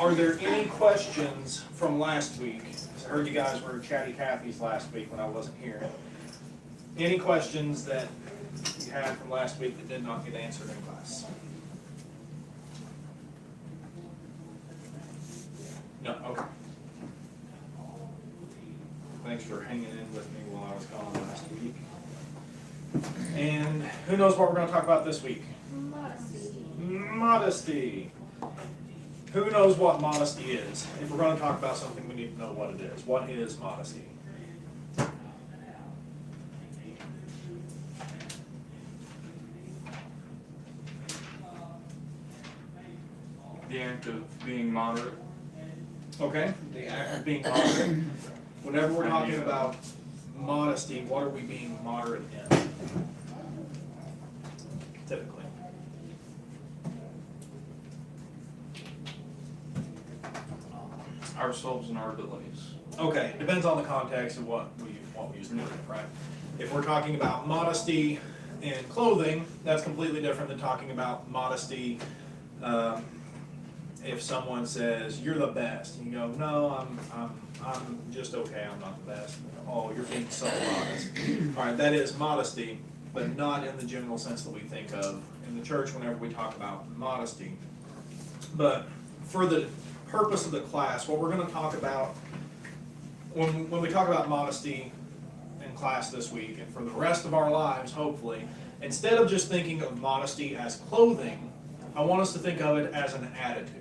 Are there any questions from last week? I heard you guys were chatty Cathy's last week when I wasn't here. Any questions that you had from last week that did not get answered in class? No, okay. Thanks for hanging in with me while I was gone last week. And who knows what we're going to talk about this week? Modesty. Modesty. Who knows what modesty is? If we're going to talk about something, we need to know what it is. What is modesty? The act of being moderate. Okay, the act of being moderate. Whenever we're talking about modesty, what are we being moderate in? Typically. Ourselves and our abilities. Okay, depends on the context of what we use to do, right? If we're talking about modesty in clothing, that's completely different than talking about modesty. If someone says you're the best, and you go, no, I'm just okay. I'm not the best. Oh, you're being so modest. All right, that is modesty, but not in the general sense that we think of in the church whenever we talk about modesty. But for the purpose of the class, what we're going to talk about when we talk about modesty in class this week and for the rest of our lives, hopefully, instead of just thinking of modesty as clothing, I want us to think of it as an attitude.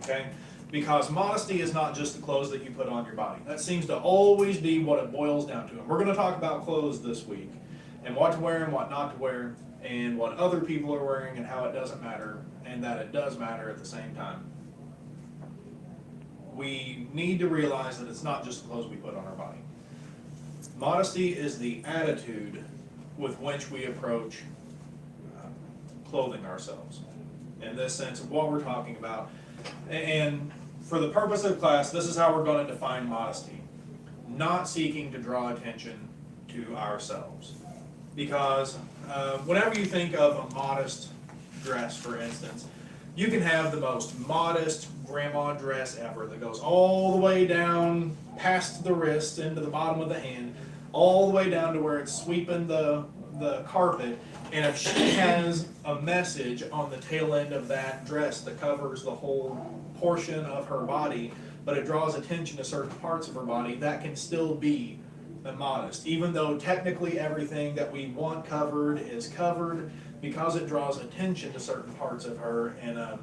Okay? Because modesty is not just the clothes that you put on your body. That seems to always be what it boils down to. And we're going to talk about clothes this week and what to wear and what not to wear and what other people are wearing and how it doesn't matter and that it does matter at the same time. We need to realize that it's not just the clothes we put on our body. Modesty is the attitude with which we approach clothing ourselves. In this sense of what we're talking about. And for the purpose of class, this is how we're going to define modesty. Not seeking to draw attention to ourselves. Because whenever you think of a modest dress, for instance, you can have the most modest grandma dress ever that goes all the way down past the wrist into the bottom of the hand, all the way down to where it's sweeping the carpet. And if she has a message on the tail end of that dress that covers the whole portion of her body, but it draws attention to certain parts of her body, that can still be immodest. Even though technically everything that we want covered is covered, because it draws attention to certain parts of her in an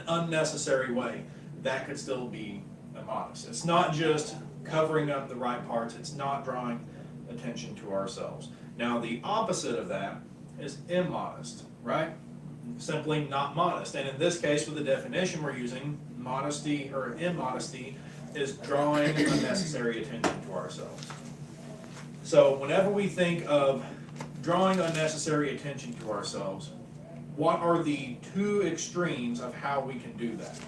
unnecessary way, that could still be immodest. It's not just covering up the right parts, it's not drawing attention to ourselves. Now the opposite of that is immodest, right? Simply not modest. And in this case, with the definition we're using, modesty or immodesty is drawing unnecessary attention to ourselves. So whenever we think of drawing unnecessary attention to ourselves, what are the two extremes of how we can do that?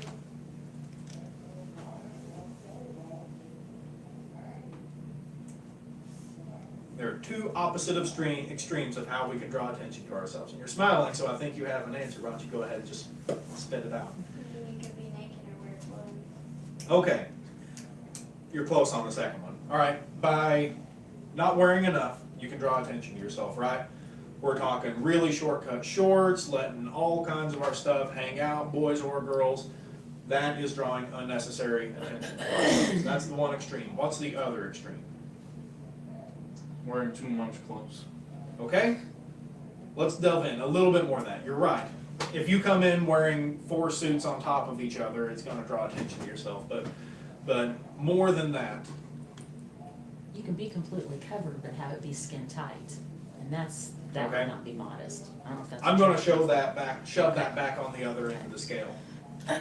There are two opposite extremes of how we can draw attention to ourselves. And you're smiling, so I think you have an answer. Why don't you go ahead and just spit it out? You could be naked or wear clothes. Okay. You're close on the second one. All right. By not wearing enough, you can draw attention to yourself, right? We're talking really short-cut shorts, letting all kinds of our stuff hang out, boys or girls. That is drawing unnecessary attention to ourselves. That's the one extreme. What's the other extreme? Wearing too much clothes. Okay? Let's delve in a little bit more of that. You're right. If you come in wearing 4 suits on top of each other, it's going to draw attention to yourself. But more than that. You can be completely covered, but have it be skin tight, and that Okay. would not be modest. I don't know if that's. I'm going to shove that back on the other end of the scale. I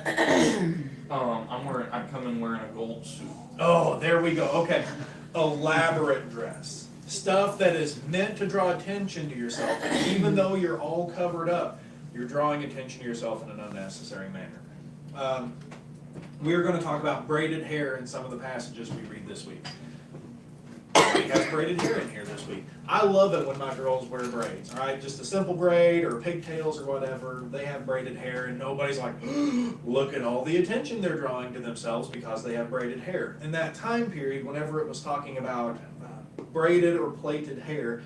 come in wearing a gold suit. Oh, there we go. Okay. Elaborate dress. Stuff that is meant to draw attention to yourself. And even though you're all covered up, you're drawing attention to yourself in an unnecessary manner. We're going to talk about braided hair in some of the passages we read this week. Nobody has braided hair in here this week. I love it when my girls wear braids, all right? Just a simple braid or pigtails or whatever. They have braided hair and nobody's like, look at all the attention they're drawing to themselves because they have braided hair. In that time period, whenever it was talking about braided or plaited hair,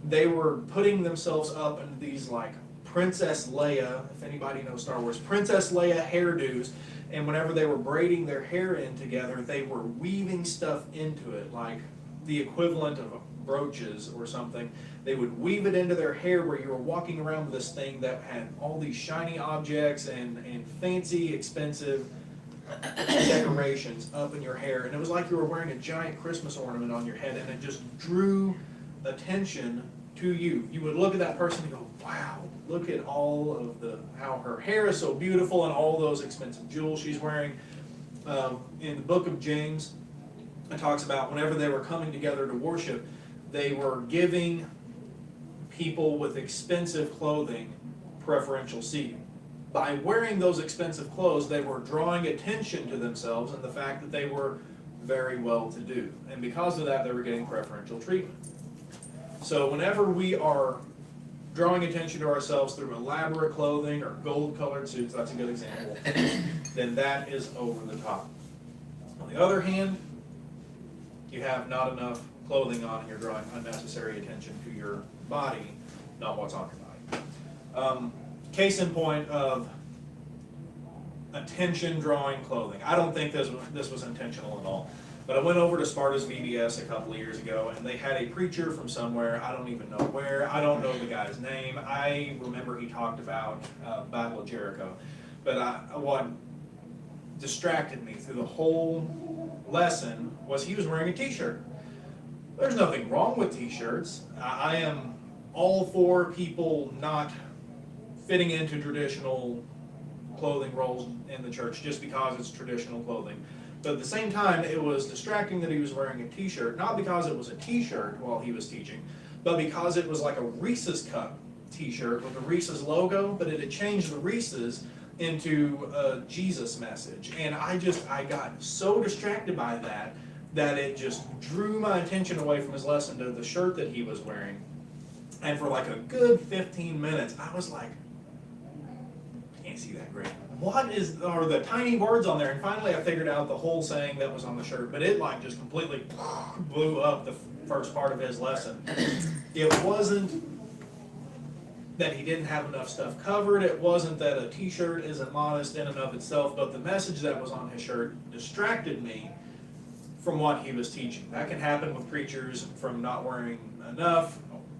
they were putting themselves up into these like Princess Leia, if anybody knows Star Wars, Princess Leia hairdos. And whenever they were braiding their hair in together, they were weaving stuff into it, like the equivalent of brooches or something. They would weave it into their hair where you were walking around with this thing that had all these shiny objects and fancy, expensive decorations up in your hair. And it was like you were wearing a giant Christmas ornament on your head, and it just drew attention to you. You would look at that person and go, wow, look at all of how her hair is so beautiful and all those expensive jewels she's wearing. In the book of James, it talks about whenever they were coming together to worship, they were giving people with expensive clothing preferential seating. By wearing those expensive clothes, they were drawing attention to themselves and the fact that they were very well to do. And because of that, they were getting preferential treatment. So whenever we are drawing attention to ourselves through elaborate clothing or gold-colored suits, that's a good example, then that is over the top. On the other hand, you have not enough clothing on and you're drawing unnecessary attention to your body, not what's on your body. Case in point of attention-drawing clothing. I don't think this was intentional at all. But I went over to Sparta's VBS a couple of years ago, and they had a preacher from somewhere, I don't even know where, I don't know the guy's name. I remember he talked about Battle of Jericho. But what distracted me through the whole lesson was he was wearing a t-shirt. There's nothing wrong with t-shirts. I am all for people not fitting into traditional clothing roles in the church just because it's traditional clothing. But at the same time, it was distracting that he was wearing a t-shirt, not because it was a t-shirt while he was teaching, but because it was like a Reese's Cup t-shirt with the Reese's logo, but it had changed the Reese's into a Jesus message. And I got so distracted by that it just drew my attention away from his lesson to the shirt that he was wearing. And for like a good 15 minutes, I was like, I can't see that great. Are the tiny words on there? And finally I figured out the whole saying that was on the shirt, but it like just completely blew up the first part of his lesson. It wasn't that he didn't have enough stuff covered, it wasn't that a t-shirt isn't modest in and of itself, but the message that was on his shirt distracted me from what he was teaching. That can happen with preachers from not wearing enough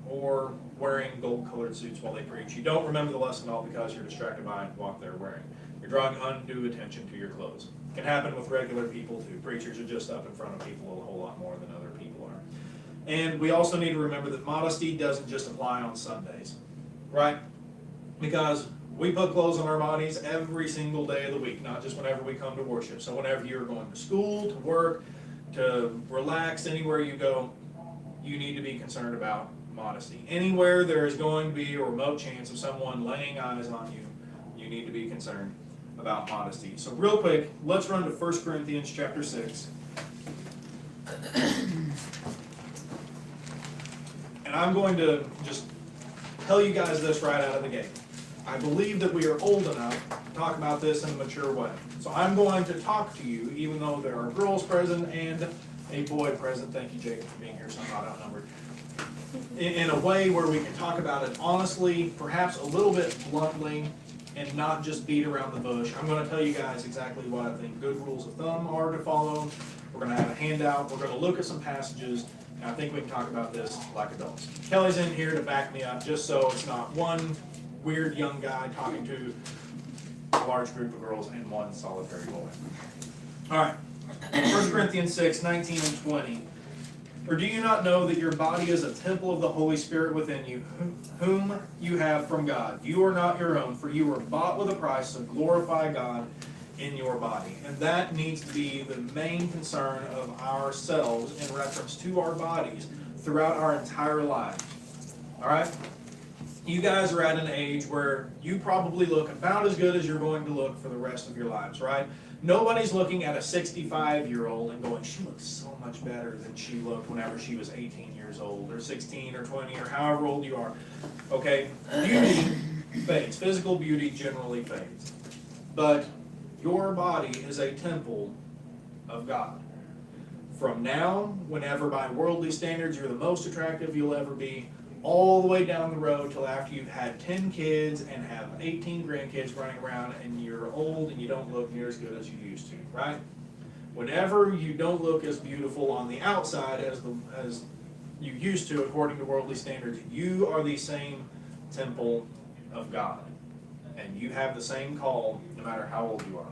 or wearing gold-colored suits while they preach. You don't remember the lesson all because you're distracted by what they're wearing. You're drawing undue attention to your clothes. It can happen with regular people too. Preachers are just up in front of people a whole lot more than other people are. And we also need to remember that modesty doesn't just apply on Sundays, right? Because we put clothes on our bodies every single day of the week, not just whenever we come to worship. So whenever you're going to school, to work, to relax, anywhere you go, you need to be concerned about modesty. Anywhere there is going to be a remote chance of someone laying eyes on you, you need to be concerned about modesty. So real quick, let's run to 1 Corinthians chapter 6. And I'm going to just tell you guys this right out of the gate. I believe that we are old enough to talk about this in a mature way. So I'm going to talk to you, even though there are girls present and a boy present. Thank you, Jacob, for being here, so I'm not outnumbered. In a way where we can talk about it honestly, perhaps a little bit bluntly, and not just beat around the bush. I'm going to tell you guys exactly what I think good rules of thumb are to follow. We're going to have a handout. We're going to look at some passages, and I think we can talk about this like adults. Kelly's in here to back me up, just so it's not one weird young guy talking to a large group of girls and one solitary boy. All right, 1 Corinthians 6, 19 and 20. Or do you not know that your body is a temple of the Holy Spirit within you, whom you have from God? You are not your own, for you were bought with a price, so glorify God in your body. And that needs to be the main concern of ourselves in reference to our bodies throughout our entire lives. All right? you guys are at an age where you probably look about as good as you're going to look for the rest of your lives, right? Nobody's looking at a 65-year-old and going, she looks so much better than she looked whenever she was 18 years old, or 16, or 20, or however old you are. Okay, beauty fades. Physical beauty generally fades. But your body is a temple of God. From now, whenever by worldly standards you're the most attractive you'll ever be, all the way down the road till after you've had 10 kids and have 18 grandkids running around and you're old and you don't look near as good as you used to, right? Whenever you don't look as beautiful on the outside as you used to according to worldly standards, you are the same temple of God. And you have the same call no matter how old you are.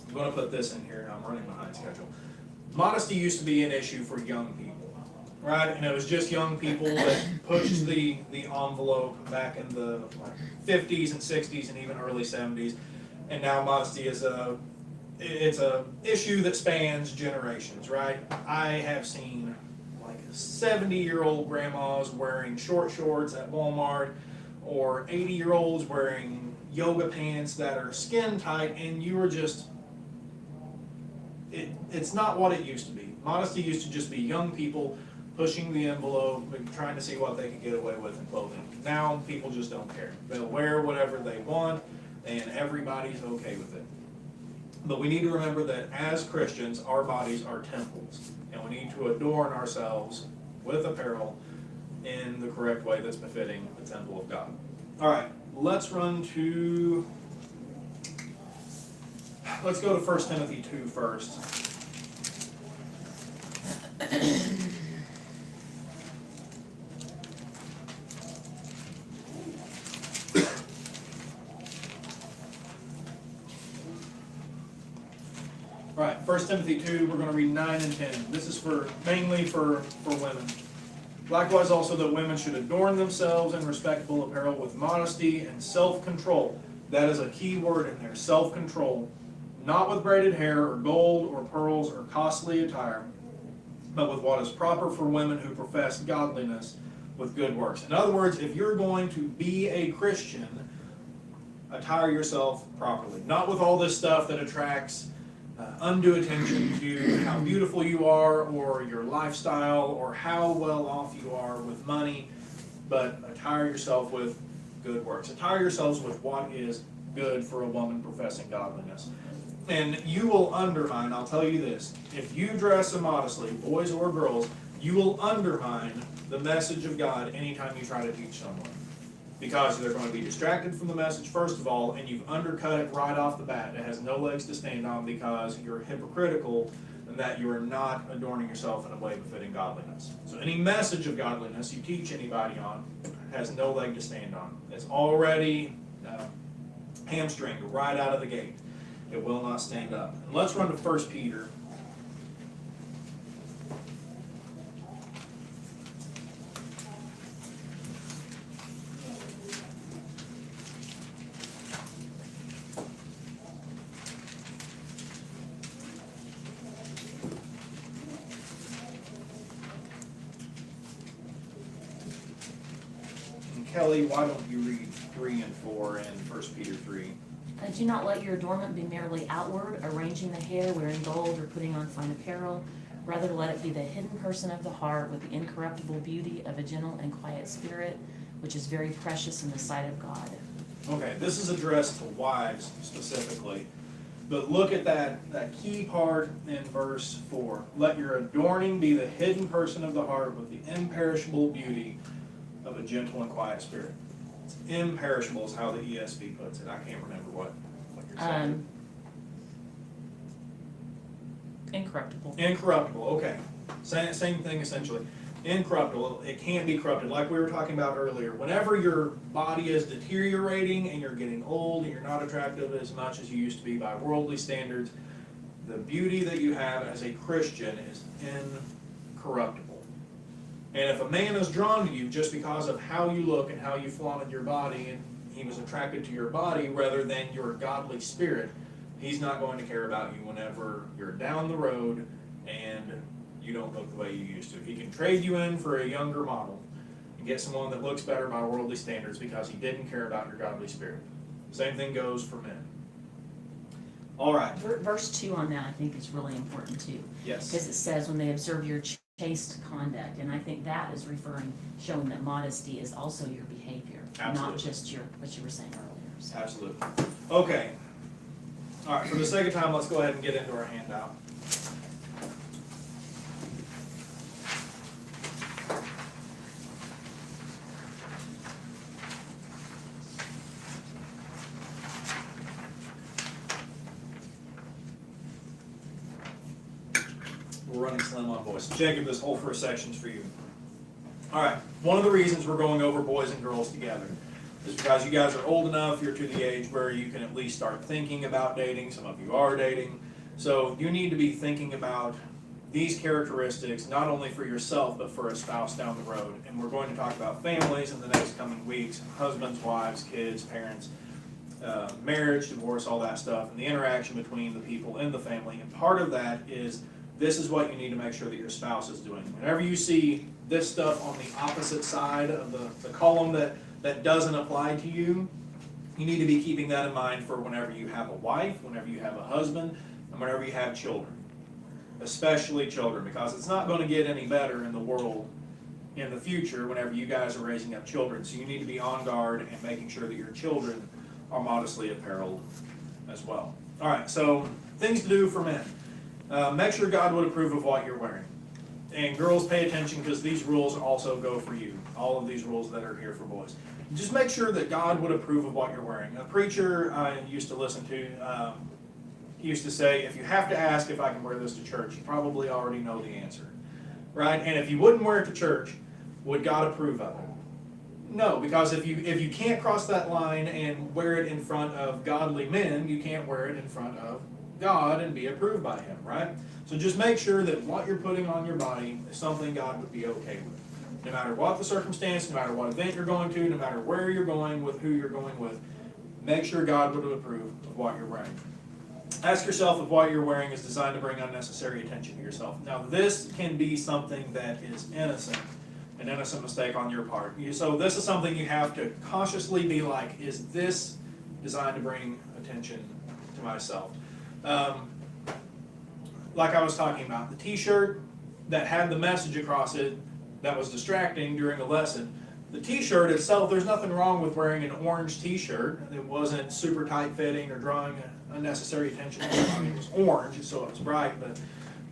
I'm going to put this in here. I'm running behind schedule. Modesty used to be an issue for young people. Right, and it was just young people that pushed the envelope back in the 50s and 60s and even early 70s, and now modesty is it's a issue that spans generations. Right, I have seen like 70-year-old grandmas wearing short shorts at Walmart, or 80-year-olds wearing yoga pants that are skin tight, and you are just it's not what it used to be. Modesty used to just be young people pushing the envelope and trying to see what they could get away with in clothing. Now people just don't care. They'll wear whatever they want and everybody's okay with it. But we need to remember that as Christians, our bodies are temples, and we need to adorn ourselves with apparel in the correct way that's befitting the temple of God. All right, let's go to 1 Timothy 2 first. All right, 1 Timothy 2, we're going to read 9 and 10. This is mainly for women. Likewise also that women should adorn themselves in respectable apparel with modesty and self-control. That is a key word in there, self-control. Not with braided hair or gold or pearls or costly attire, but with what is proper for women who profess godliness with good works. In other words, if you're going to be a Christian, attire yourself properly. Not with all this stuff that attracts undue attention to how beautiful you are or your lifestyle or how well off you are with money, but attire yourself with good works. Attire yourselves with what is good for a woman professing godliness. And you will undermine, I'll tell you this, if you dress immodestly, boys or girls, you will undermine the message of God anytime you try to teach someone. Because they're going to be distracted from the message, first of all, and you've undercut it right off the bat. It has no legs to stand on because you're hypocritical and that you are not adorning yourself in a way befitting godliness. So any message of godliness you teach anybody on has no leg to stand on. It's already hamstringed right out of the gate. It will not stand up. And let's run to 1 Peter. Kelly, why don't you read 3 and 4 in 1 Peter 3? Do not let your adornment be merely outward, arranging the hair, wearing gold, or putting on fine apparel. Rather, let it be the hidden person of the heart with the incorruptible beauty of a gentle and quiet spirit, which is very precious in the sight of God. Okay, this is addressed to wives specifically. But look at that key part in verse 4. Let your adorning be the hidden person of the heart with the imperishable beauty of a gentle and quiet spirit. It's imperishable is how the ESV puts it. I can't remember what you're saying. Incorruptible. Incorruptible, okay. Same thing essentially. Incorruptible, it can't be corrupted. Like we were talking about earlier, whenever your body is deteriorating and you're getting old and you're not attractive as much as you used to be by worldly standards, the beauty that you have as a Christian is incorruptible. And if a man is drawn to you just because of how you look and how you flaunted your body, and he was attracted to your body rather than your godly spirit, he's not going to care about you whenever you're down the road and you don't look the way you used to. He can trade you in for a younger model. get someone that looks better by worldly standards because he didn't care about your godly spirit. Same thing goes for men. All right. Verse 2 on that I think is really important too. Yes. Because it says when they observe your chaste conduct, and I think that is showing that modesty is also your behavior, Absolutely. not just what you were saying earlier. So. Absolutely. Okay. All right, for the sake of time, let's go ahead and get into our handout. We're running slim on boys. Jacob, this whole first section's for you. All right, one of the reasons we're going over boys and girls together is because you guys are old enough, you're to the age where you can at least start thinking about dating. Some of you are dating. So you need to be thinking about these characteristics, not only for yourself, but for a spouse down the road. And we're going to talk about families in the next coming weeks, husbands, wives, kids, parents, marriage, divorce, all that stuff, and the interaction between the people in the family. And part of that is this is what you need to make sure that your spouse is doing. Whenever you see this stuff on the opposite side of the column that doesn't apply to you, you need to be keeping that in mind for whenever you have a wife, whenever you have a husband, and whenever you have children. Especially children, because it's not going to get any better in the world in the future whenever you guys are raising up children. So you need to be on guard and making sure that your children are modestly apparelled as well. All right, so things to do for men. Make sure God would approve of what you're wearing. And girls, pay attention because these rules also go for you. All of these rules that are here for boys. Just make sure that God would approve of what you're wearing. A preacher I used to listen to used to say, if you have to ask if I can wear this to church, you probably already know the answer. Right? And if you wouldn't wear it to church, would God approve of it? No, because if you can't cross that line and wear it in front of godly men, you can't wear it in front of God and be approved by Him, right? So just make sure that what you're putting on your body is something God would be okay with. No matter what the circumstance, no matter what event you're going to, no matter where you're going, with who you're going with, make sure God would approve of what you're wearing. Ask yourself if what you're wearing is designed to bring unnecessary attention to yourself. Now this can be something that is innocent, an innocent mistake on your part. So this is something you have to cautiously be like, is this designed to bring attention to myself? Like I was talking about, the t-shirt that had the message across it that was distracting during the lesson, the t-shirt itself, there's nothing wrong with wearing an orange t-shirt. It wasn't super tight fitting or drawing unnecessary attention. I mean, it was orange, so it was bright,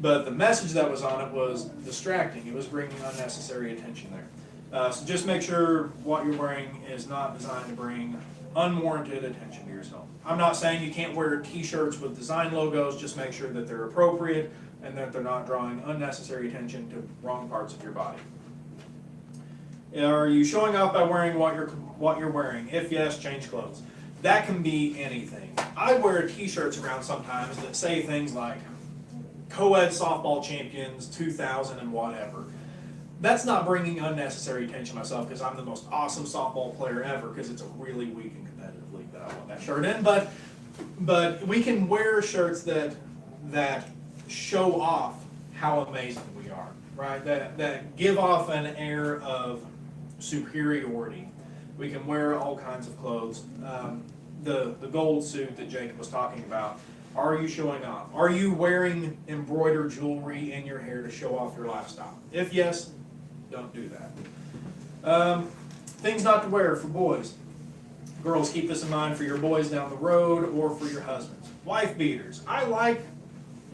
but the message that was on it was distracting. It was bringing unnecessary attention there. So just make sure what you're wearing is not designed to bring unwarranted attention to yourself. I'm not saying you can't wear t-shirts with design logos, just make sure that they're appropriate and that they're not drawing unnecessary attention to wrong parts of your body. Are you showing off by wearing what you're wearing? If yes, change clothes. That can be anything. I wear t-shirts around sometimes that say things like co-ed softball champions 2000 and whatever. That's not bringing unnecessary attention to myself because I'm the most awesome softball player ever because it's a really weak and competitive league that I want that shirt in. But we can wear shirts that show off how amazing we are, right? That give off an air of superiority. We can wear all kinds of clothes. The gold suit that Jacob was talking about, are you showing off? Are you wearing embroidered jewelry in your hair to show off your lifestyle? If yes, don't do that. Things not to wear for boys. Girls, keep this in mind for your boys down the road or for your husbands. Wife beaters. I like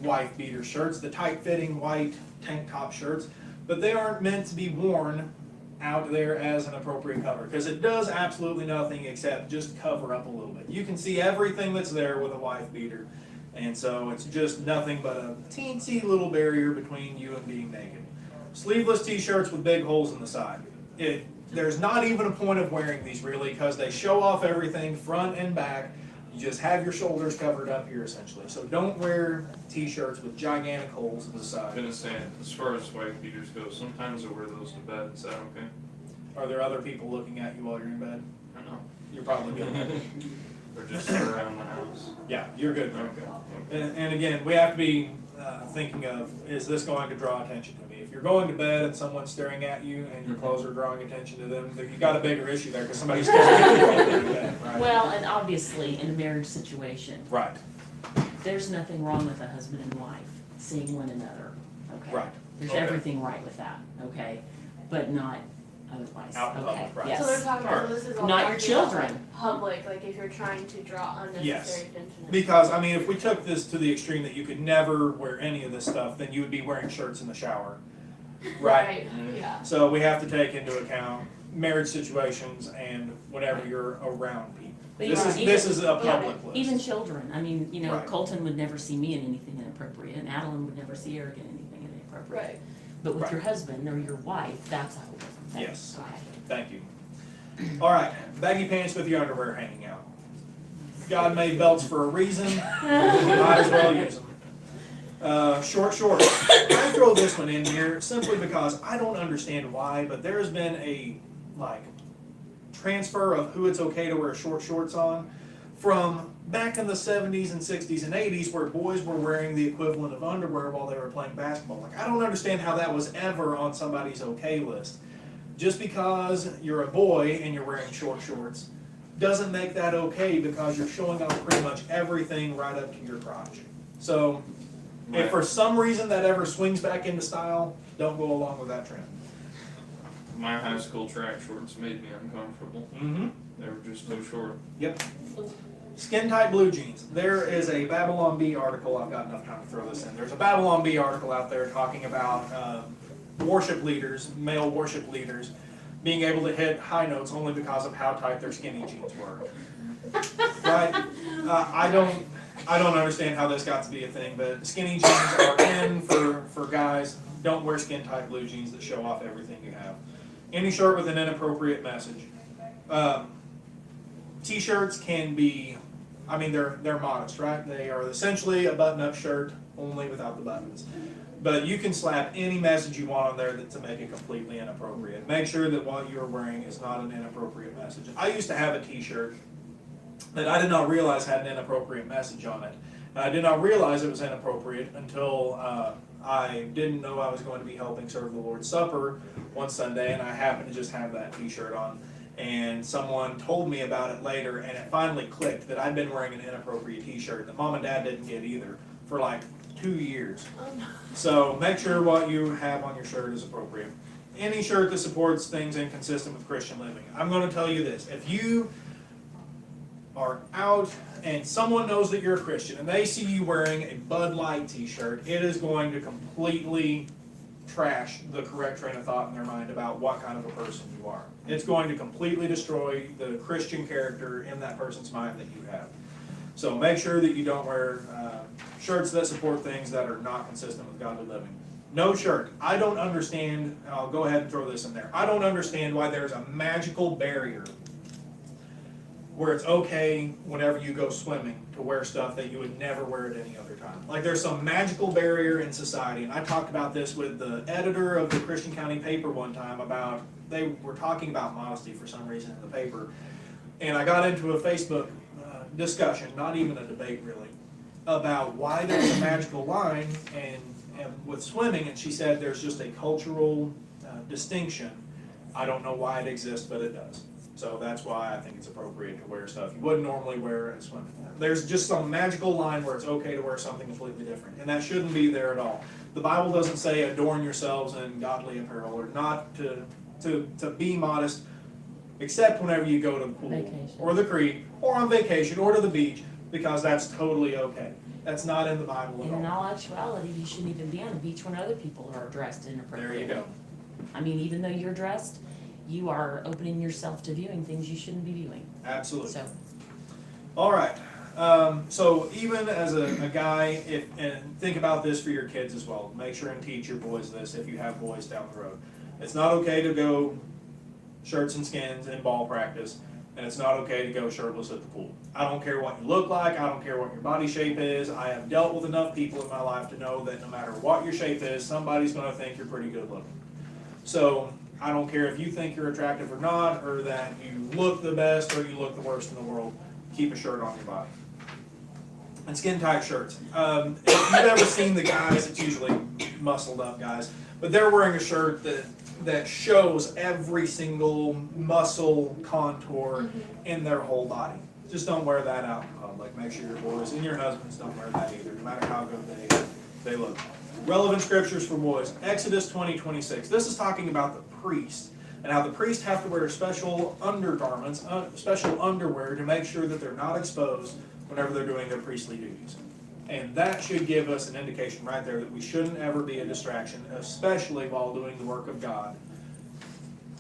wife beater shirts, the tight-fitting white tank top shirts, but they aren't meant to be worn out there as an appropriate cover because it does absolutely nothing except just cover up a little bit. You can see everything that's there with a wife beater, and so it's just nothing but a teensy little barrier between you and being naked. Sleeveless t-shirts with big holes in the side. There's not even a point of wearing these really because they show off everything front and back. You just have your shoulders covered up here essentially. So don't wear t-shirts with gigantic holes in the side. I was gonna say, as far as wife beaters go, sometimes I wear those to bed. Is that okay? Are there other people looking at you while you're in bed? I don't know. You're probably good. Or just around the house. Yeah, you're good. Okay. And again, we have to be thinking of, is this going to draw attention to me? If you're going to bed and someone's staring at you and your clothes are drawing attention to them, then you got a bigger issue there because somebody's staring at you while you're going to bed, right? Well, and obviously, in a marriage situation, Right, there's nothing wrong with a husband and wife seeing one another, okay? right. There's Okay. everything right with that, okay? But not otherwise, Out in okay, public, right. yes. So they're talking about, this is all. Not your talking about, children. like, public, like if you're trying to draw Yes. unnecessary attention. Because, I mean, if we took this to the extreme that you could never wear any of this stuff, then you would be wearing shirts in the shower. Right? Yeah. So we have to take into account marriage situations and whenever you're around people. But This is a yeah, public list. Even children, I mean, you know, Right. Colton would never see me in anything inappropriate, and Adeline would never see Eric in anything inappropriate. Right. But with Right. your husband or your wife, that's a whole different thing. Yes. Okay. Thank you. All right, baggy pants with your underwear hanging out. God made belts for a reason. Might as well use them. Short shorts. I throw this one in here simply because I don't understand why, but there has been a transfer of who it's okay to wear short shorts on from back in the 70s and 60s and 80s where boys were wearing the equivalent of underwear while they were playing basketball. Like, I don't understand how that was ever on somebody's okay list. Just because you're a boy and you're wearing short shorts doesn't make that okay because you're showing off pretty much everything right up to your crotch. So if for some reason that ever swings back into style, don't go along with that trend. My high school track shorts made me uncomfortable. Mm-hmm. They were just too short. Yep. Skin tight blue jeans. There is a Babylon Bee article. I've got enough time to throw this in. There's a Babylon Bee article out there talking about worship leaders, male worship leaders, being able to hit high notes only because of how tight their skinny jeans were. Right? I don't understand how this got to be a thing, but skinny jeans are in for guys. Don't wear skin tight blue jeans that show off everything you have. Any shirt with an inappropriate message. T-shirts can be, I mean, they're modest, right? They are essentially a button-up shirt, only without the buttons. But you can slap any message you want on there to make it completely inappropriate. Make sure that what you're wearing is not an inappropriate message. I used to have a T-shirt that I did not realize had an inappropriate message on it. And I did not realize it was inappropriate until I didn't know I was going to be helping serve the Lord's Supper one Sunday, and I happened to just have that T-shirt on. And someone told me about it later, and it finally clicked that I'd been wearing an inappropriate T-shirt that Mom and Dad didn't get either for like 2 years. So make sure what you have on your shirt is appropriate. Any shirt that supports things inconsistent with Christian living. I'm going to tell you this. If you are out and someone knows that you're a Christian and they see you wearing a Bud Light T-shirt, it is going to completely trash the correct train of thought in their mind about what kind of a person you are. It's going to completely destroy the Christian character in that person's mind that you have. So make sure that you don't wear shirts that support things that are not consistent with godly living. No shirt. I don't understand, I'll go ahead and throw this in there. I don't understand why there's a magical barrier where it's okay whenever you go swimming to wear stuff that you would never wear at any other time. Like there's some magical barrier in society, and I talked about this with the editor of the Christian County paper one time about, they were talking about modesty for some reason in the paper, and I got into a Facebook discussion, not even a debate really, about why there's a magical line and with swimming, and she said there's just a cultural distinction. I don't know why it exists, but it does. So that's why I think it's appropriate to wear stuff you wouldn't normally wear at swimming. There's just some magical line where it's okay to wear something completely different, and that shouldn't be there at all. The Bible doesn't say adorn yourselves in godly apparel or not to be modest, except whenever you go to the pool Vacation. or the creek or on vacation or to the beach, because that's totally okay. That's not in the Bible And in at all. all actuality, you shouldn't even be on the beach when other people are dressed inappropriately. There you go. I mean, even though you're dressed, you are opening yourself to viewing things you shouldn't be viewing. Absolutely. So, All right. So even as a guy, and think about this for your kids as well. Make sure and teach your boys this if you have boys down the road. It's not okay to go shirts and skins in ball practice, and it's not okay to go shirtless at the pool. I don't care what you look like. I don't care what your body shape is. I have dealt with enough people in my life to know that no matter what your shape is, somebody's going to think you're pretty good looking. So I don't care if you think you're attractive or not, or that you look the best or you look the worst in the world. Keep a shirt on your body. And skin tight shirts. If you've ever seen the guys, it's usually muscled up guys, but they're wearing a shirt that shows every single muscle contour in their whole body. Just don't wear that out in public. Make sure your boys and your husbands don't wear that either, no matter how good they look. Relevant scriptures for boys. Exodus 20:26. This is talking about the priest and how the priests have to wear special undergarments, special underwear to make sure that they're not exposed whenever they're doing their priestly duties. And that should give us an indication right there that we shouldn't ever be a distraction, especially while doing the work of God,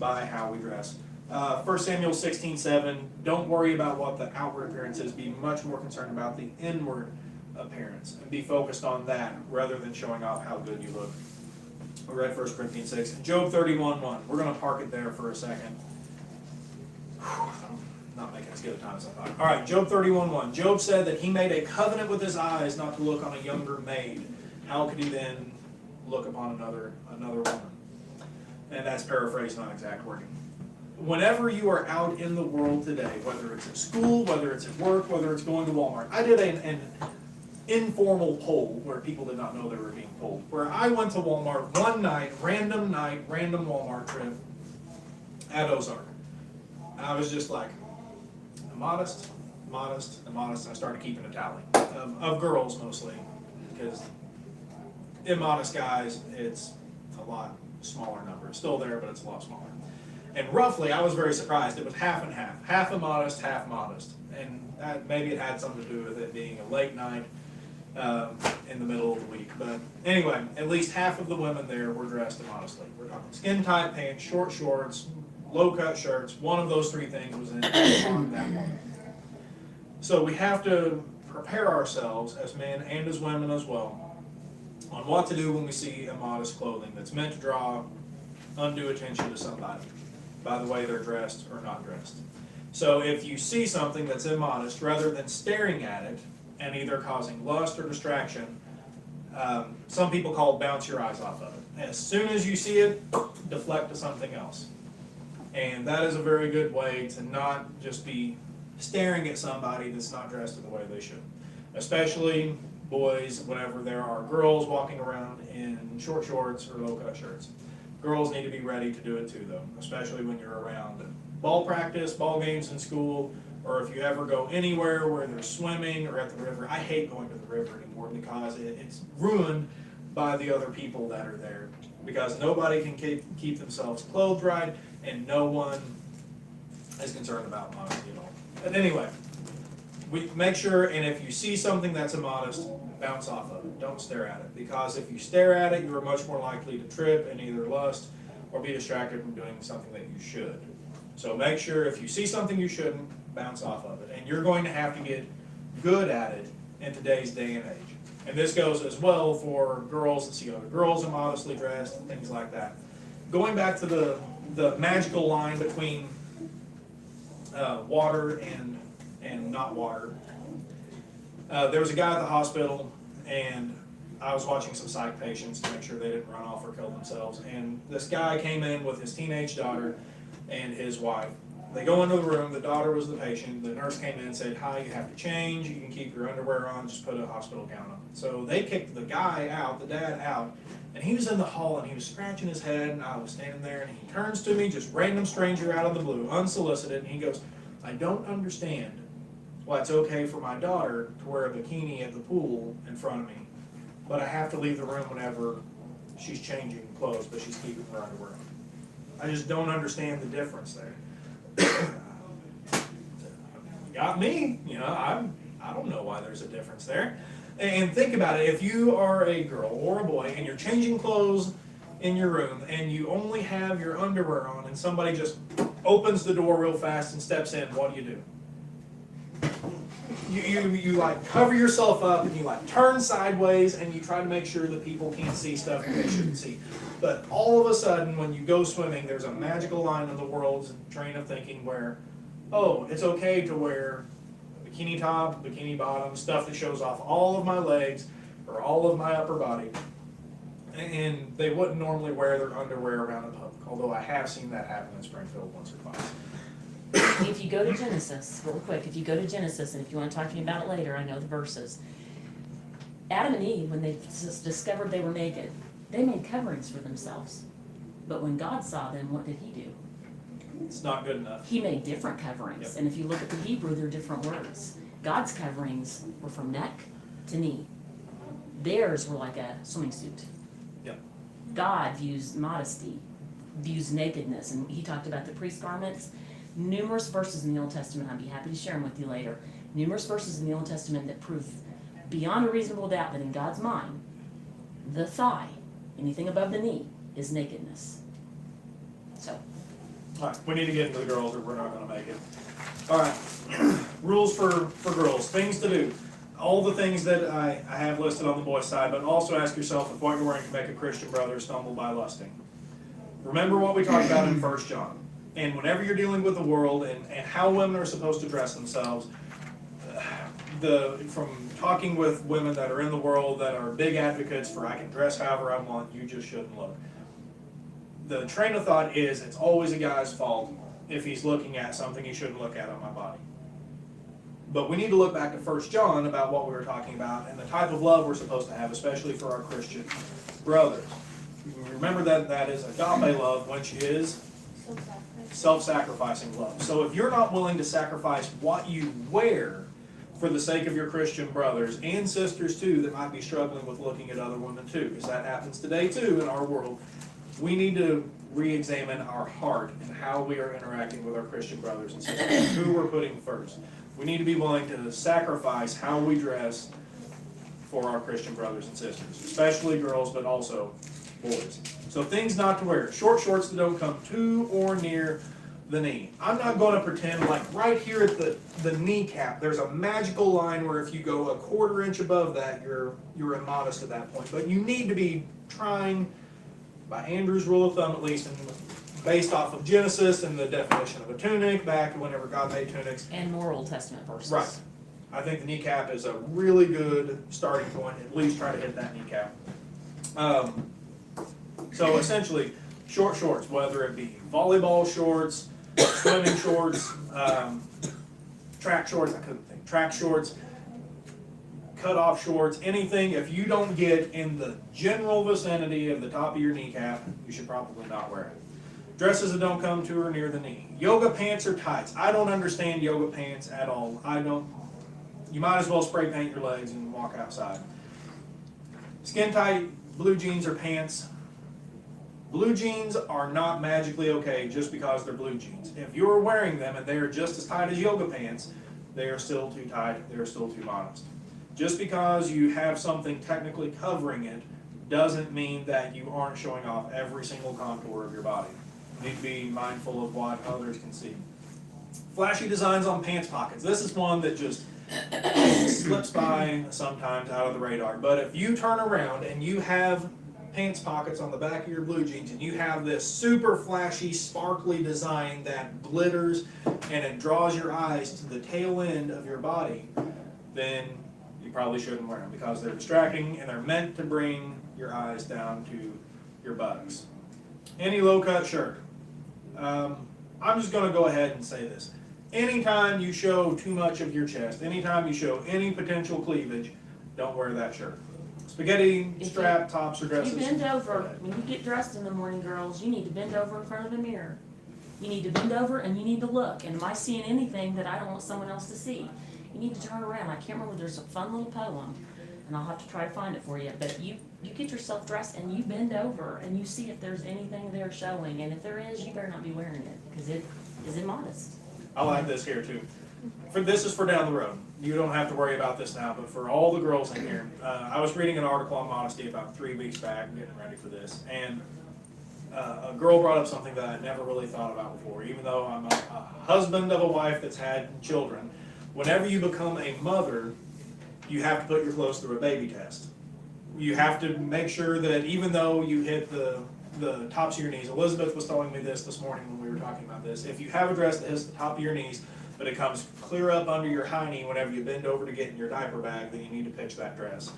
by how we dress. 1 Samuel 16:7, don't worry about what the outward appearance is. Be much more concerned about the inward appearance. And be focused on that rather than showing off how good you look. We read 1 Corinthians 6. Job 31:1. We're going to park it there for a second. I'm not making as good a time as I thought. All right, Job 31:1. Job said that he made a covenant with his eyes not to look on a younger maid. How could he then look upon another woman? And that's paraphrased, not exact wording. Whenever you are out in the world today, whether it's at school, whether it's at work, whether it's going to Walmart, I did an informal poll where people did not know they were being polled, where I went to Walmart one night, random Walmart trip at Ozark. I was just like, modest, and I started keeping a tally of girls mostly, because immodest guys, it's a lot smaller number. It's still there, but it's a lot smaller. And roughly, I was very surprised. It was half and half. Half immodest, half modest. And maybe it had something to do with it being a late night in the middle of the week. But anyway, at least half of the women there were dressed immodestly. We're talking skin-tight pants, short shorts, low-cut shirts. One of those three things was on that woman. So we have to prepare ourselves as men and as women as well on what to do when we see immodest clothing that's meant to draw undue attention to somebody by the way they're dressed or not dressed. So if you see something that's immodest, rather than staring at it and either causing lust or distraction, some people call it bounce your eyes off of it. As soon as you see it, deflect to something else. And that is a very good way to not just be staring at somebody that's not dressed in the way they should. Especially boys, whenever there are girls walking around in short shorts or low-cut shirts. Girls need to be ready to do it too, though, especially when you're around ball practice, ball games in school, or if you ever go anywhere where there's swimming or at the river. I hate going to the river anymore because it's ruined by the other people that are there, because nobody can keep themselves clothed right, and no one is concerned about modesty at all. But anyway, we make sure, and if you see something that's immodest, bounce off of it. Don't stare at it, because if you stare at it, you are much more likely to trip and either lust or be distracted from doing something that you should. So make sure if you see something you shouldn't, bounce off of it. And you're going to have to get good at it in today's day and age. And this goes as well for girls that see other girls immodestly dressed and things like that. Going back to the magical line between water and not water. There was a guy at the hospital, and I was watching some psych patients to make sure they didn't run off or kill themselves. And this guy came in with his teenage daughter and his wife. They go into the room. The daughter was the patient. The nurse came in and said, "Hi, you have to change. You can keep your underwear on. Just put a hospital gown on." So they kicked the guy out, the dad out, and he was in the hall and he was scratching his head, and I was standing there, and he turns to me, just random stranger out of the blue, unsolicited, and he goes, "I don't understand why it's okay for my daughter to wear a bikini at the pool in front of me, but I have to leave the room whenever she's changing clothes, but she's keeping her underwear on." I just don't understand the difference there. Got me, I don't know why there's a difference there. And think about it, if you are a girl or a boy and you're changing clothes in your room and you only have your underwear on and somebody just opens the door real fast and steps in, what do? You like cover yourself up and you like turn sideways and you try to make sure that people can't see stuff that they shouldn't see. But all of a sudden when you go swimming, there's a magical line in the world's train of thinking where, oh, it's okay to wear a bikini top, bikini bottom, stuff that shows off all of my legs or all of my upper body. And they wouldn't normally wear their underwear around in public, although I have seen that happen in Springfield once or twice. If you go to Genesis, real quick, and if you want to talk to me about it later, I know the verses. Adam and Eve, when they discovered they were naked, They made coverings for themselves. But when God saw them, what did he do? It's not good enough. He made different coverings. Yep. And if you look at the Hebrew, they're different words. God's coverings were from neck to knee. Theirs were like a swimming suit. Yep. God views modesty, views nakedness, and he talked about the priest garments. Numerous verses in the Old Testament, I'd be happy to share them with you later. Numerous verses in the Old Testament that prove beyond a reasonable doubt that in God's mind, the thigh, anything above the knee, is nakedness. So, All right, we need to get into the girls or we're not gonna make it. All right, rules for girls, things to do. All the things that I have listed on the boys' side, but also ask yourself if what you're wearing can make a Christian brother stumble by lusting. Remember what we talked about in 1 John. And whenever you're dealing with the world and how women are supposed to dress themselves, from talking with women that are in the world that are big advocates for I can dress however I want, you just shouldn't look. The train of thought is it's always a guy's fault if he's looking at something he shouldn't look at on my body. But we need to look back to 1 John about what we were talking about and the type of love we're supposed to have, especially for our Christian brothers. Remember that is agape love, which is self-sacrificing love. So if you're not willing to sacrifice what you wear for the sake of your Christian brothers and sisters too that might be struggling with looking at other women too, because that happens today too in our world, we need to re-examine our heart and how we are interacting with our Christian brothers and sisters, who we're putting first. We need to be willing to sacrifice how we dress for our Christian brothers and sisters, especially girls, but also boys. So things not to wear. Short shorts that don't come to or near the knee. I'm not going to pretend like right here at the kneecap, there's a magical line where if you go a quarter inch above that, you're immodest at that point. But you need to be trying, by Andrew's rule of thumb at least, and based off of Genesis and the definition of a tunic, back to whenever God made tunics. and more Old Testament verses. Right. I think the kneecap is a really good starting point. At least try to hit that kneecap. So essentially, short shorts, whether it be volleyball shorts, swimming shorts, track shorts, track shorts, cut-off shorts, anything, if you don't get in the general vicinity of the top of your kneecap, you should probably not wear it. Dresses that don't come to or near the knee. Yoga pants or tights. I don't understand yoga pants at all. You might as well spray paint your legs and walk outside. Skin tight blue jeans or pants. Blue jeans are not magically okay just because they're blue jeans. If you're wearing them and they are just as tight as yoga pants, they are still too tight, they are still too modest. Just because you have something technically covering it doesn't mean that you aren't showing off every single contour of your body. You need to be mindful of what others can see. Flashy designs on pants pockets. This is one that just slips by sometimes out of the radar. But if you turn around and you have pants pockets on the back of your blue jeans and you have this super flashy, sparkly design that glitters and it draws your eyes to the tail end of your body, then you probably shouldn't wear them because they're distracting and they're meant to bring your eyes down to your buttocks. Any low-cut shirt. I'm just going to go ahead and say this. Anytime you show too much of your chest, anytime you show any potential cleavage, don't wear that shirt. Spaghetti strap tops or dresses. You bend over, when you get dressed in the morning, girls, you need to bend over in front of the mirror. You need to bend over and you need to look. And am I seeing anything that I don't want someone else to see? You need to turn around. I can't remember, there's a fun little poem, and I'll have to try to find it for you. But you get yourself dressed and you bend over and you see if there's anything there showing. And if there is, you better not be wearing it because it is immodest. I'll add this here too. This is for down the road. You don't have to worry about this now, but for all the girls in here, I was reading an article on modesty about 3 weeks back, getting ready for this, and a girl brought up something that I never really thought about before. Even though I'm a husband of a wife that's had children, whenever you become a mother, you have to put your clothes through a baby test. You have to make sure that even though you hit the tops of your knees, Elizabeth was telling me this morning when we were talking about this, if you have a dress that hits the top of your knees, but it comes clear up under your high knee whenever you bend over to get in your diaper bag, then you need to pitch that dress.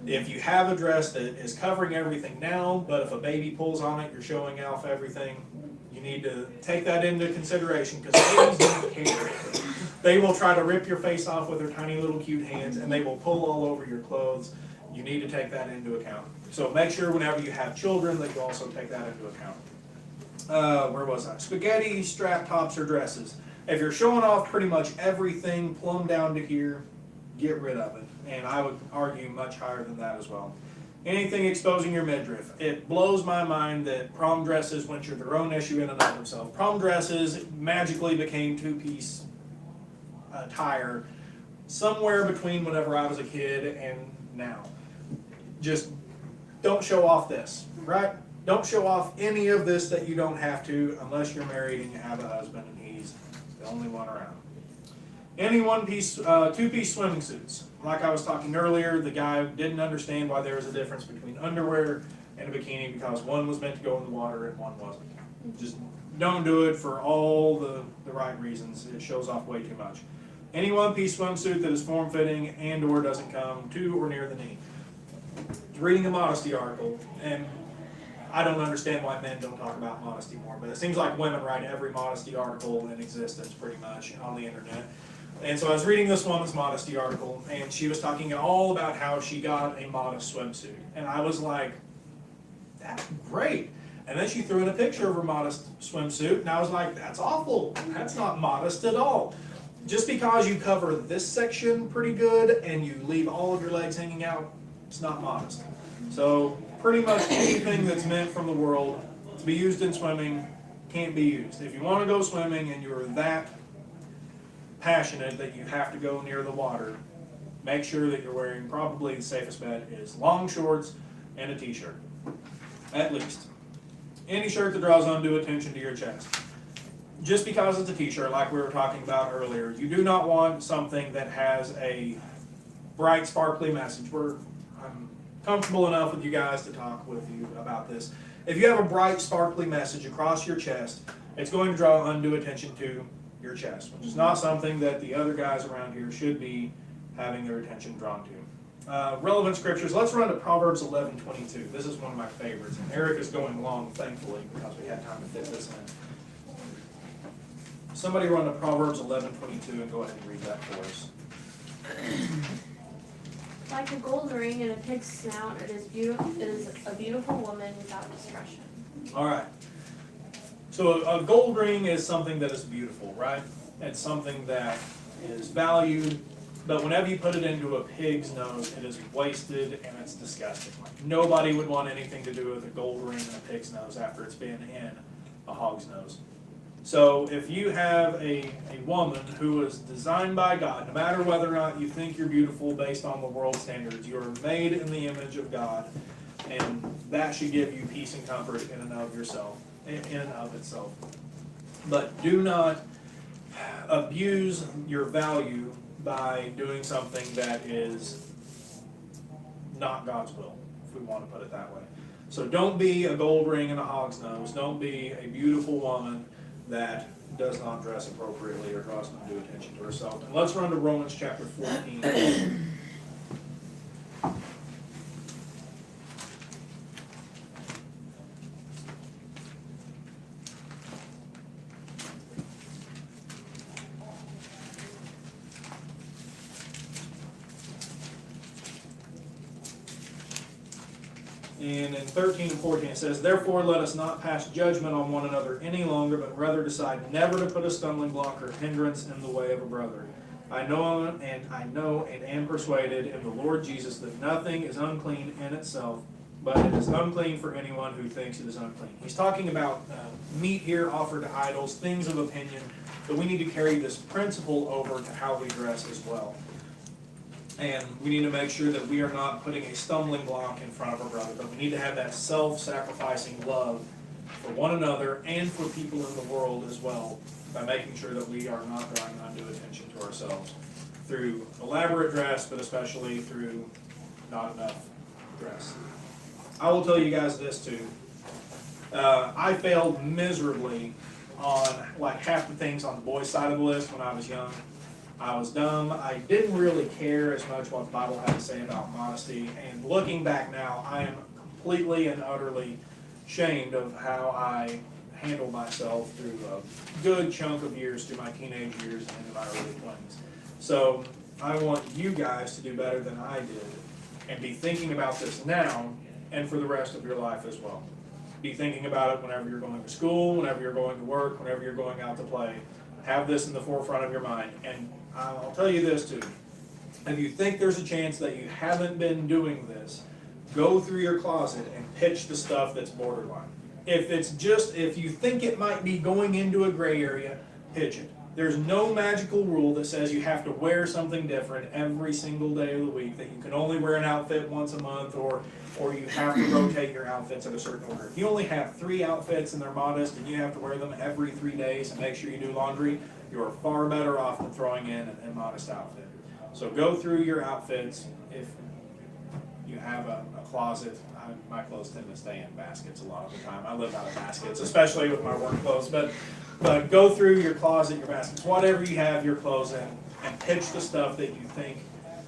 If you have a dress that is covering everything now, but if a baby pulls on it, you're showing off everything, you need to take that into consideration because babies need care. They will try to rip your face off with their tiny little cute hands, and they will pull all over your clothes. You need to take that into account. So make sure whenever you have children that you also take that into account. Where was I? Spaghetti strap tops or dresses. If you're showing off pretty much everything plumb down to here, get rid of it. And I would argue much higher than that as well. Anything exposing your midriff. It blows my mind that prom dresses went through their own issue in and of themselves. Prom dresses magically became two-piece attire somewhere between whenever I was a kid and now. Just don't show off this, right? Don't show off any of this that you don't have to unless you're married and you have a husband and he's the only one around. Any two-piece swimming suits. Like I was talking earlier, the guy didn't understand why there was a difference between underwear and a bikini because one was meant to go in the water and one wasn't. Just don't do it for all the right reasons. It shows off way too much. Any one-piece swimsuit that is form-fitting and or doesn't come to or near the knee. Reading a Modesty article, and I don't understand why men don't talk about modesty more, but it seems like women write every modesty article in existence pretty much on the internet. And so I was reading this woman's modesty article, and she was talking all about how she got a modest swimsuit. And I was like, that's great. And then she threw in a picture of her modest swimsuit, and I was like, that's awful. That's not modest at all. Just because you cover this section pretty good and you leave all of your legs hanging out, it's not modest. So pretty much anything that's meant from the world to be used in swimming can't be used. If you want to go swimming and you're that passionate that you have to go near the water, make sure that you're wearing, probably the safest bet is long shorts and a t-shirt, at least. Any shirt that draws undue attention to your chest. Just because it's a t-shirt, like we were talking about earlier, you do not want something that has a bright, sparkly message. I'm comfortable enough with you guys to talk with you about this. If you have a bright, sparkly message across your chest, it's going to draw undue attention to your chest, which is not something that the other guys around here should be having their attention drawn to. Relevant scriptures. Let's run to Proverbs 11:22. This is one of my favorites. And Eric is going long, thankfully, because we had time to fit this in. Somebody run to Proverbs 11:22 and go ahead and read that for us. Like a gold ring in a pig's snout, it is beautiful. It is a beautiful woman without discretion. All right. So a gold ring is something that is beautiful, right? It's something that is valued, but whenever you put it into a pig's nose, it is wasted and it's disgusting. Like nobody would want anything to do with a gold ring in a pig's nose after it's been in a hog's nose. So if you have a woman who is designed by God, no matter whether or not you think you're beautiful based on the world standards, you are made in the image of God, and that should give you peace and comfort in and of yourself. In and of itself. But do not abuse your value by doing something that is not God's will, if we want to put it that way. So don't be a gold ring in a hog's nose. Don't be a beautiful woman that does not dress appropriately or draws undue attention to herself. And let's run to Romans chapter 14. And in 13 and 14 it says, "Therefore let us not pass judgment on one another any longer, but rather decide never to put a stumbling block or hindrance in the way of a brother. I know and am persuaded in the Lord Jesus that nothing is unclean in itself, but it is unclean for anyone who thinks it is unclean." He's talking about meat here offered to idols, things of opinion, but we need to carry this principle over to how we dress as well. And we need to make sure that we are not putting a stumbling block in front of our brother, but we need to have that self-sacrificing love for one another and for people in the world as well, by making sure that we are not drawing undue attention to ourselves through elaborate dress, but especially through not enough dress. I will tell you guys this too. I failed miserably on like half the things on the boys' side of the list when I was young. I was dumb. I didn't really care as much what the Bible had to say about modesty. And looking back now, I am completely and utterly ashamed of how I handle myself through a good chunk of years, through my teenage years and into my early 20s. So I want you guys to do better than I did and be thinking about this now and for the rest of your life as well. Be thinking about it whenever you're going to school, whenever you're going to work, whenever you're going out to play. Have this in the forefront of your mind. And I'll tell you this too. If you think there's a chance that you haven't been doing this, go through your closet and pitch the stuff that's borderline. If you think it might be going into a gray area, pitch it. There's no magical rule that says you have to wear something different every single day of the week, that you can only wear an outfit once a month, or you have to rotate your outfits in a certain order. If you only have 3 outfits and they're modest and you have to wear them every 3 days and make sure you do laundry, you're far better off than throwing in an immodest outfit. So go through your outfits. If you have a closet, my clothes tend to stay in baskets a lot of the time. I live out of baskets, especially with my work clothes, but go through your closet, your baskets, whatever you have your clothes in, and pitch the stuff that you think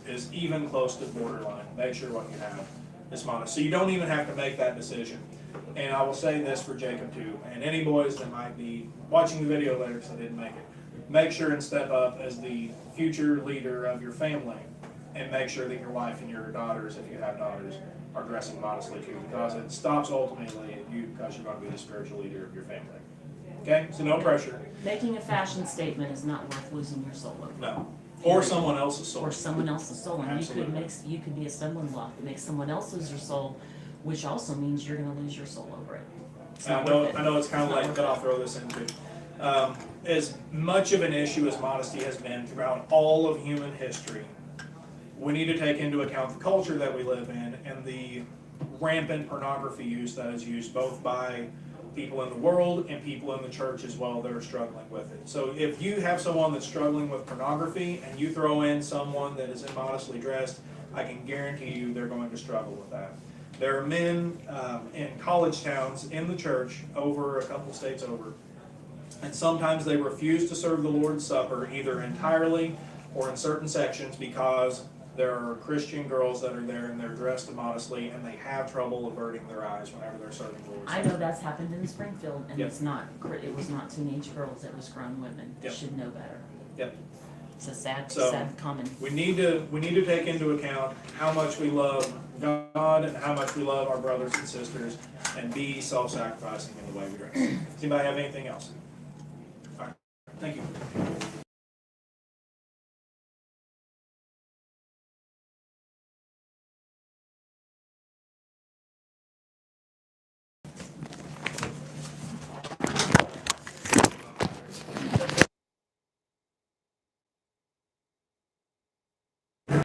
is even close to borderline. Make sure what you have is modest. So you don't even have to make that decision. And I will say this for Jacob too, and any boys that might be watching the video later because I didn't make it. Make sure and step up as the future leader of your family, and make sure that your wife and your daughters, if you have daughters, are dressing modestly too, because it stops ultimately at you, because you're going to be the spiritual leader of your family. Okay, so no pressure. Making a fashion statement is not worth losing your soul over. No, or someone else's soul. Or someone else's soul, and Absolutely. you could be a stumbling block that makes someone else lose their soul, which also means you're going to lose your soul over it. It's I not know, worth it. I know it's kind of It's not late, worth but it. I'll throw this in too. As much of an issue as modesty has been throughout all of human history, we need to take into account the culture that we live in and the rampant pornography use that is used both by people in the world and people in the church as well that are struggling with it. So if you have someone that's struggling with pornography and you throw in someone that is immodestly dressed, I can guarantee you they're going to struggle with that. There are men in college towns in the church over a couple states over, and sometimes they refuse to serve the Lord's Supper either entirely or in certain sections because there are Christian girls that are there and they're dressed immodestly and they have trouble averting their eyes whenever they're serving the Lord's I Supper. know that's happened in Springfield, and Yep. it was not teenage girls, it was grown women. Yep. Should know better. Yep. It's a sad, So- sad common. We need to take into account how much we love God and how much we love our brothers and sisters, and be self-sacrificing in the way we dress. Does anybody have anything else? All right. Thank you.